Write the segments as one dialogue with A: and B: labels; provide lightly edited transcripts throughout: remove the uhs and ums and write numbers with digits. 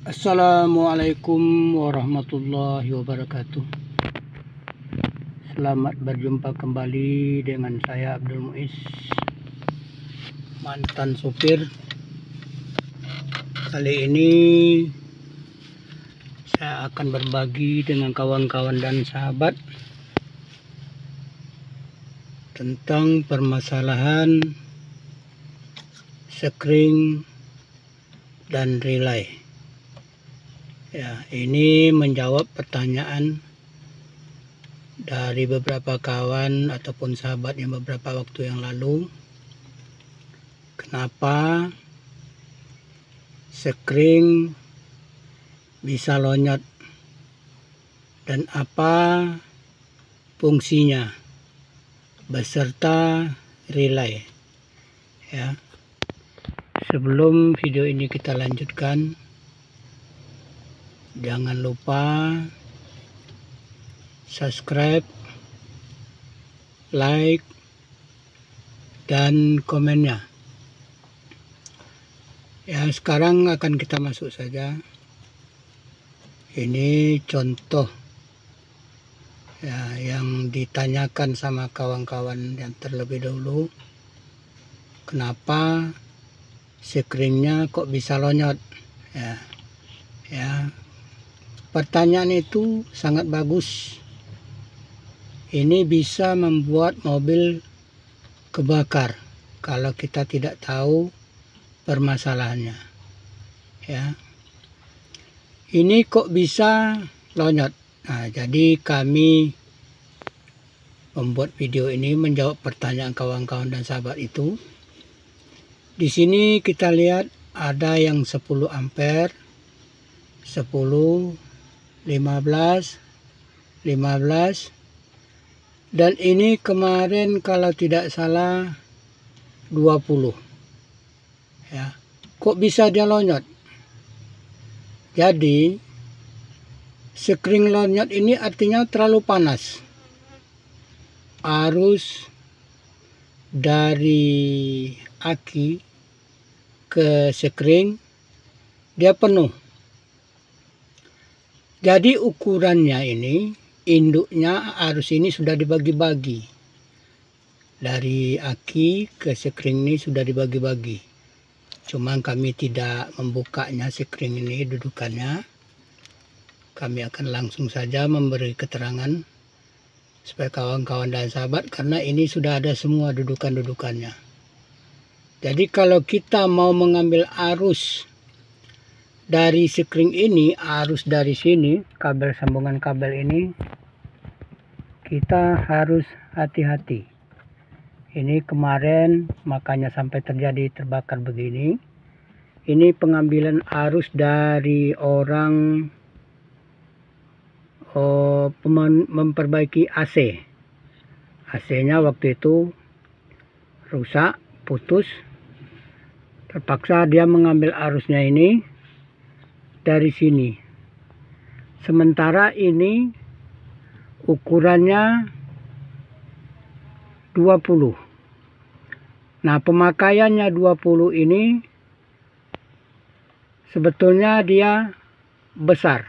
A: Assalamualaikum warahmatullahi wabarakatuh. Selamat berjumpa kembali dengan saya Abdul Muiz, mantan supir. Kali ini saya akan berbagi dengan kawan-kawan dan sahabat tentang permasalahan sekring dan relay. Ya, ini menjawab pertanyaan dari beberapa kawan ataupun sahabat yang beberapa waktu yang lalu. Kenapa sekring bisa lonyot dan apa fungsinya beserta relay. Ya. Sebelum video ini kita lanjutkan, jangan lupa subscribe, like, dan komennya. Ya, sekarang akan kita masuk saja. Ini contoh ya, yang ditanyakan sama kawan-kawan yang terlebih dahulu. Kenapa sekringnya kok bisa lonyot? Ya, pertanyaan itu sangat bagus. Ini bisa membuat mobil kebakar kalau kita tidak tahu permasalahannya. Ya, ini kok bisa lonyot? Nah, jadi kami membuat video ini menjawab pertanyaan kawan-kawan dan sahabat itu. Di sini kita lihat ada yang 10 ampere, 10, 15, 15, dan ini kemarin kalau tidak salah 20. Ya, kok bisa dia lonyot? Jadi sekring lonyot ini artinya terlalu panas. Arus dari aki ke sekring dia penuh. Jadi ukurannya ini, induknya arus ini sudah dibagi-bagi. Dari aki ke sekring ini sudah dibagi-bagi. Cuman kami tidak membukanya sekring ini dudukannya. Kami akan langsung saja memberi keterangan supaya kawan-kawan dan sahabat, karena ini sudah ada semua dudukan-dudukannya. Jadi kalau kita mau mengambil arus dari sekring ini, arus dari sini, kabel sambungan kabel ini, kita harus hati-hati. Ini kemarin makanya sampai terjadi terbakar begini. Ini pengambilan arus dari orang memperbaiki AC. AC-nya waktu itu rusak, putus. Terpaksa dia mengambil arusnya ini dari sini. Sementara ini ukurannya 20. Nah, pemakaiannya 20 ini sebetulnya dia besar.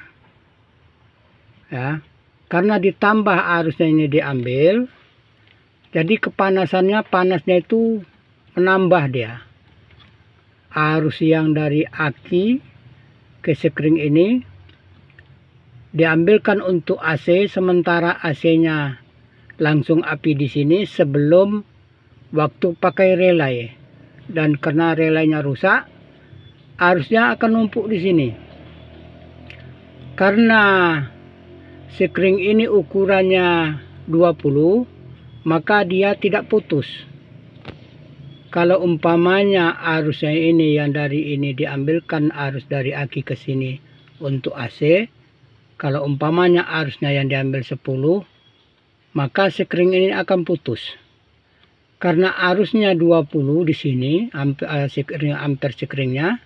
A: Ya, karena ditambah arusnya ini diambil, jadi kepanasannya, panasnya itu menambah dia. Arus yang dari aki ke sekring ini diambilkan untuk AC, sementara AC-nya langsung api di sini sebelum waktu pakai relay. Dan karena relaynya rusak, arusnya akan numpuk di sini. Karena sekring ini ukurannya 20, maka dia tidak putus. Kalau umpamanya arusnya ini yang dari ini diambilkan arus dari aki ke sini untuk AC, kalau umpamanya arusnya yang diambil 10, maka sekring ini akan putus. Karena arusnya 20 di sini, ampere sekringnya,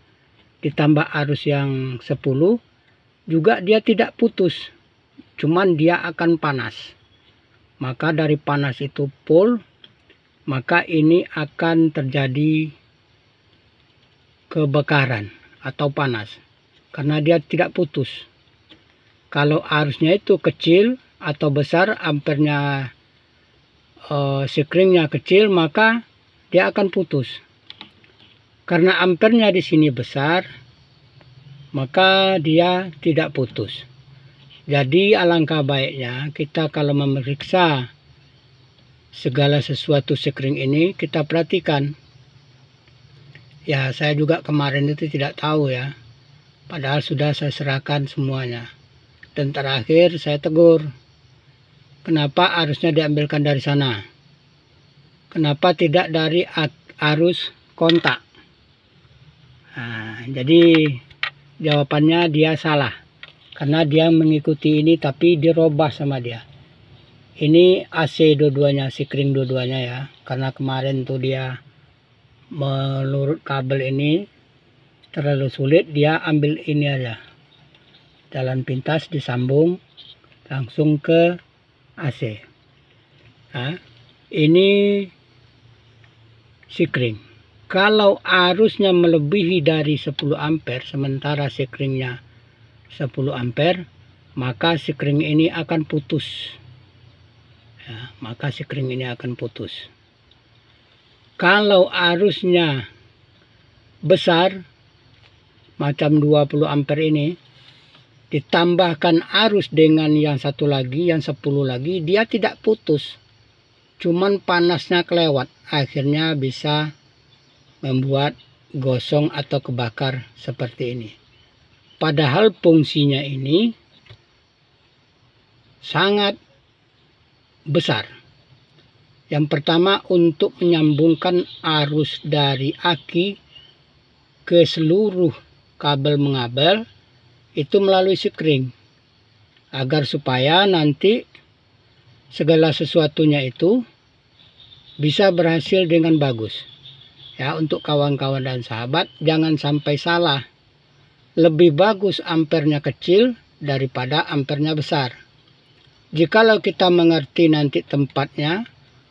A: ditambah arus yang 10, juga dia tidak putus. Cuman dia akan panas. Maka dari panas itu full, maka ini akan terjadi kebakaran atau panas. karena dia tidak putus. Kalau arusnya itu kecil atau besar, ampernya sekringnya kecil, maka dia akan putus. Karena ampernya di sini besar, maka dia tidak putus. Jadi alangkah baiknya kita kalau memeriksa segala sesuatu sekring ini, kita perhatikan. Ya, saya juga kemarin itu tidak tahu ya, padahal sudah saya serahkan semuanya. Dan terakhir saya tegur, kenapa arusnya diambilkan dari sana? Kenapa tidak dari arus kontak? Nah, jadi jawabannya dia salah. Karena dia mengikuti ini tapi dirubah sama dia. Ini AC dua-duanya, sekring dua-duanya ya. Karena kemarin tuh dia melurut kabel ini terlalu sulit, dia ambil ini aja. Jalan pintas disambung langsung ke AC. Nah, ini sekring. Kalau arusnya melebihi dari 10 ampere sementara sekringnya 10 ampere, maka sekring ini akan putus. Ya, maka sekring ini akan putus. Kalau arusnya besar, macam 20 ampere ini, ditambahkan arus dengan yang satu lagi, yang 10 lagi, dia tidak putus. Cuman panasnya kelewat, akhirnya bisa membuat gosong atau kebakar seperti ini. Padahal fungsinya ini sangat besar. Yang pertama, untuk menyambungkan arus dari aki ke seluruh kabel mengabel itu melalui sekring, agar supaya nanti segala sesuatunya itu bisa berhasil dengan bagus. Ya, untuk kawan-kawan dan sahabat, jangan sampai salah. Lebih bagus ampernya kecil daripada ampernya besar. Jikalau kita mengerti nanti tempatnya,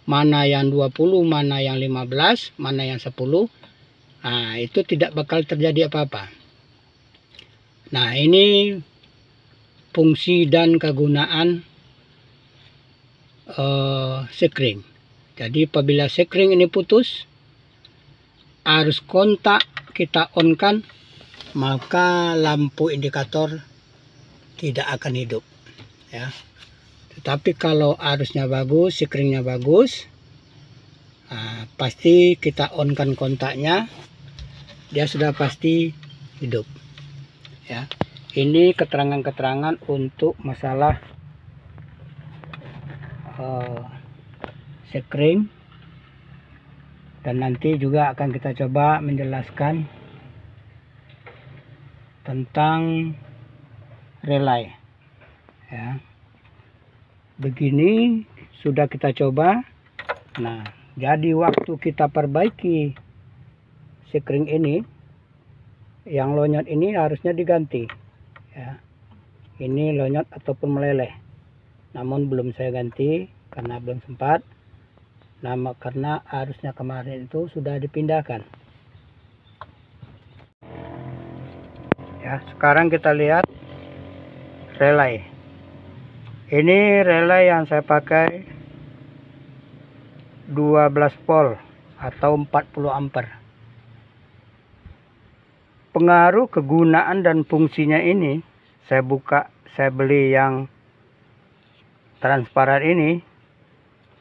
A: mana yang 20, mana yang 15, mana yang 10, nah itu tidak bakal terjadi apa-apa. Nah, ini fungsi dan kegunaan sekring. Jadi apabila sekring ini putus, arus kontak kita on kan, maka lampu indikator tidak akan hidup ya. Tetapi kalau arusnya bagus, sekringnya bagus, pasti kita on kan kontaknya, dia sudah pasti hidup ya. Ini keterangan-keterangan untuk masalah sekring, dan nanti juga akan kita coba menjelaskan tentang relay ya. Begini sudah kita coba. Nah, jadi waktu kita perbaiki sekring ini, yang lonyot ini harusnya diganti ya. Ini lonyot ataupun meleleh, namun belum saya ganti karena belum sempat. Karena arusnya kemarin itu sudah dipindahkan. Ya, sekarang kita lihat relay. Ini relay yang saya pakai 12 volt atau 40 ampere. Pengaruh, kegunaan dan fungsinya ini, saya beli yang transparan ini.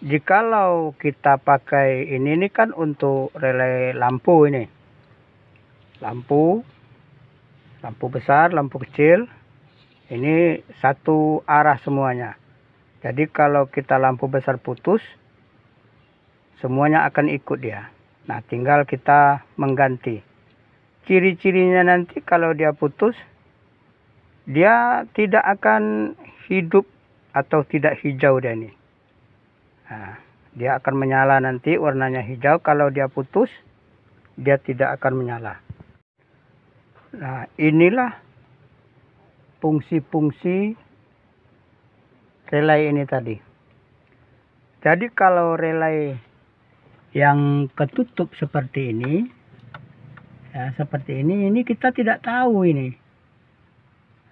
A: Jikalau kita pakai ini kan untuk relay lampu ini. Lampu besar, lampu kecil, ini satu arah semuanya. Jadi kalau kita lampu besar putus, semuanya akan ikut dia. Nah, tinggal kita mengganti. Ciri-cirinya nanti kalau dia putus, dia tidak akan hidup atau tidak hijau dia ini. Nah, dia akan menyala nanti warnanya hijau. Kalau dia putus, dia tidak akan menyala. Nah, inilah fungsi-fungsi relay ini tadi. Jadi kalau relay yang ketutup seperti ini, ya seperti ini kita tidak tahu ini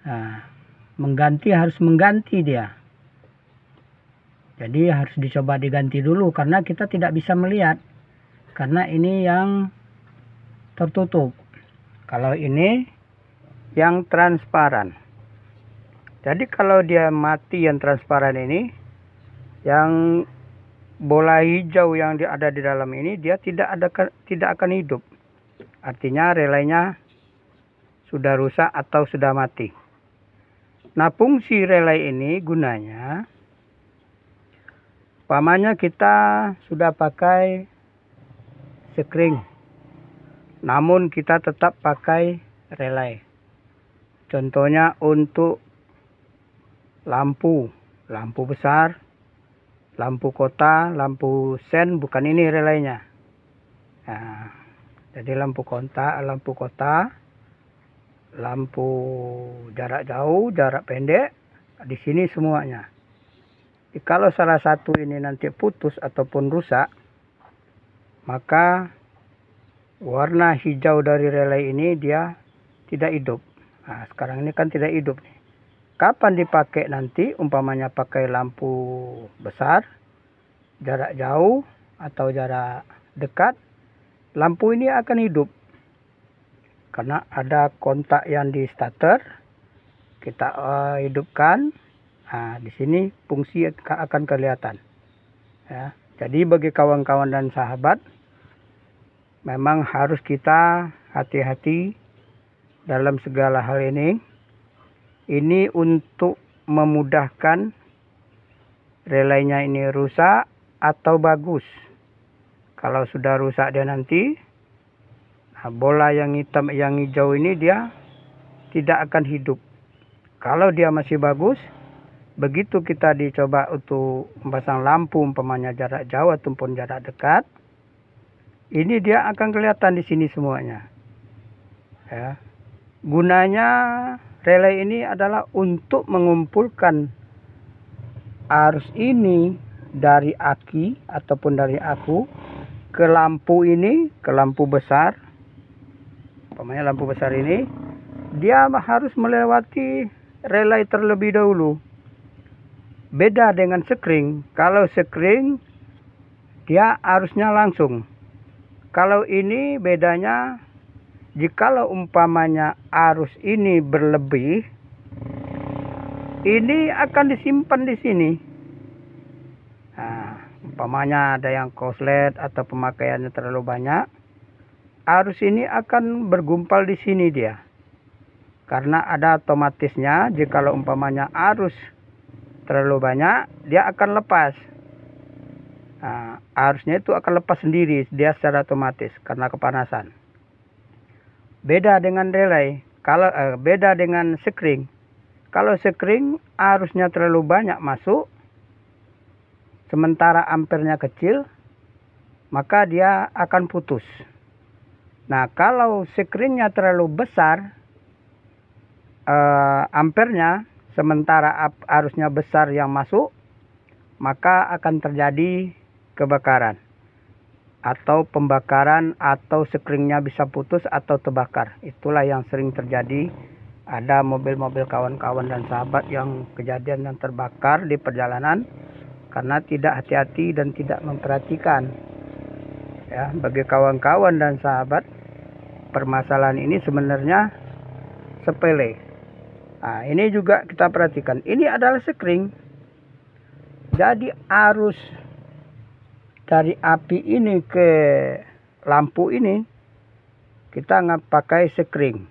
A: Nah, harus mengganti dia. Jadi harus dicoba diganti dulu karena kita tidak bisa melihat. Karena ini yang tertutup. Kalau ini yang transparan. Jadi kalau dia mati yang transparan ini, yang bola hijau yang ada di dalam ini dia tidak akan hidup. Artinya relaynya sudah rusak atau sudah mati. Nah, fungsi relay ini gunanya, umpamanya kita sudah pakai sekring, namun kita tetap pakai relay. Contohnya untuk lampu besar, lampu kota, lampu sen, bukan ini relaynya. Nah, jadi lampu kota, lampu jarak jauh, jarak pendek, di sini semuanya. Jadi kalau salah satu ini nanti putus ataupun rusak, maka warna hijau dari relay ini dia tidak hidup. Nah, sekarang ini kan tidak hidup nih. Kapan dipakai nanti? Umpamanya pakai lampu besar, jarak jauh atau jarak dekat, lampu ini akan hidup. Karena ada kontak yang di starter, kita hidupkan. Nah, di sini fungsi akan kelihatan. Ya, jadi bagi kawan-kawan dan sahabat, memang harus kita hati-hati dalam segala hal ini. Ini untuk memudahkan relaynya ini rusak atau bagus. Kalau sudah rusak dia nanti, bola yang hitam yang hijau ini dia tidak akan hidup. Kalau dia masih bagus, begitu kita dicoba untuk memasang lampu umpamanya jarak jauh ataupun jarak dekat, ini dia akan kelihatan di sini semuanya. Ya. Gunanya relay ini adalah untuk mengumpulkan arus ini dari aki ataupun dari aku ke lampu ini, ke lampu besar. Umpamanya lampu besar ini, dia harus melewati relay terlebih dahulu. Beda dengan sekring. Kalau sekring, dia arusnya langsung. Kalau ini bedanya, jikalau umpamanya arus ini berlebih, ini akan disimpan di sini. Nah, umpamanya ada yang korslet atau pemakaiannya terlalu banyak, arus ini akan bergumpal di sini dia. Karena ada otomatisnya, jikalau umpamanya arus terlalu banyak, dia akan lepas. Nah, arusnya itu akan lepas sendiri, dia secara otomatis karena kepanasan. Beda dengan relay, beda dengan sekring. Kalau sekring arusnya terlalu banyak masuk, sementara ampernya kecil, maka dia akan putus. Nah, kalau sekringnya terlalu besar, ampernya, sementara arusnya besar yang masuk, maka akan terjadi kebakaran atau pembakaran, atau sekringnya bisa putus atau terbakar. Itulah yang sering terjadi. Ada mobil-mobil kawan-kawan dan sahabat yang kejadian yang terbakar di perjalanan karena tidak hati-hati dan tidak memperhatikan. Ya, bagi kawan-kawan dan sahabat, permasalahan ini sebenarnya sepele. Nah, ini juga kita perhatikan. Ini adalah sekring. Jadi arus dari api ini ke lampu ini kita nggak pakai sekring.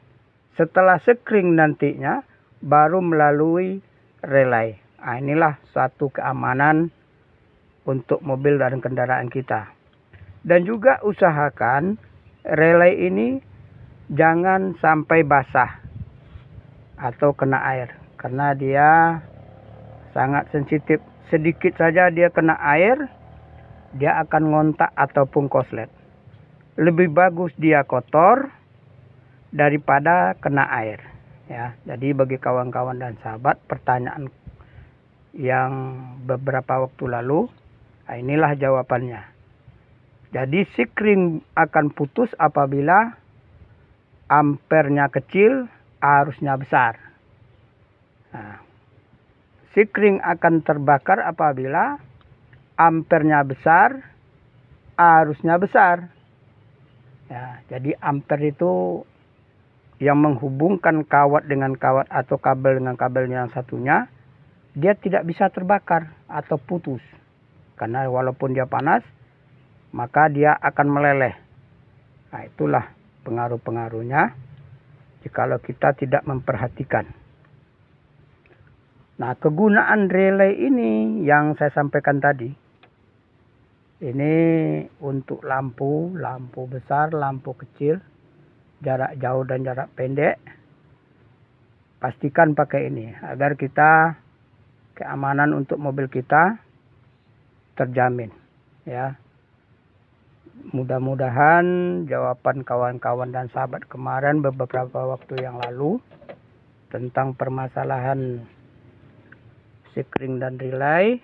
A: Setelah sekring nantinya baru melalui relay. Nah, inilah suatu keamanan untuk mobil dan kendaraan kita. Dan juga usahakan relay ini jangan sampai basah atau kena air, karena dia sangat sensitif. Sedikit saja dia kena air, dia akan ngontak ataupun korslet. Lebih bagus dia kotor daripada kena air. Ya, jadi bagi kawan-kawan dan sahabat, pertanyaan yang beberapa waktu lalu, inilah jawabannya. Jadi sekring akan putus apabila ampernya kecil, arusnya besar. Nah, sikring akan terbakar apabila ampernya besar, arusnya besar. Ya, jadi ampere itu yang menghubungkan kawat dengan kawat atau kabel dengan kabel yang satunya, dia tidak bisa terbakar atau putus. Karena walaupun dia panas, maka dia akan meleleh. Nah, itulah pengaruh-pengaruhnya jikalau kita tidak memperhatikan. Nah, kegunaan relay ini yang saya sampaikan tadi, ini untuk lampu besar, lampu kecil, jarak jauh dan jarak pendek. Pastikan pakai ini agar kita keamanan untuk mobil kita terjamin, ya. Mudah-mudahan jawaban kawan-kawan dan sahabat kemarin beberapa waktu yang lalu tentang permasalahan sikring dan relay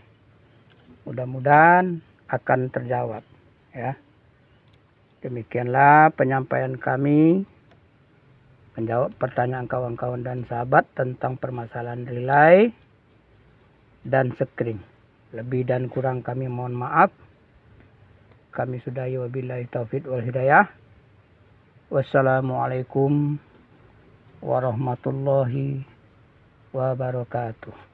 A: mudah-mudahan akan terjawab, ya. Demikianlah penyampaian kami menjawab pertanyaan kawan-kawan dan sahabat tentang permasalahan relay dan sikring. Lebih dan kurang kami mohon maaf. Kami sudahi wabillahi taufiq wal hidayah. Wassalamualaikum warahmatullahi wabarakatuh.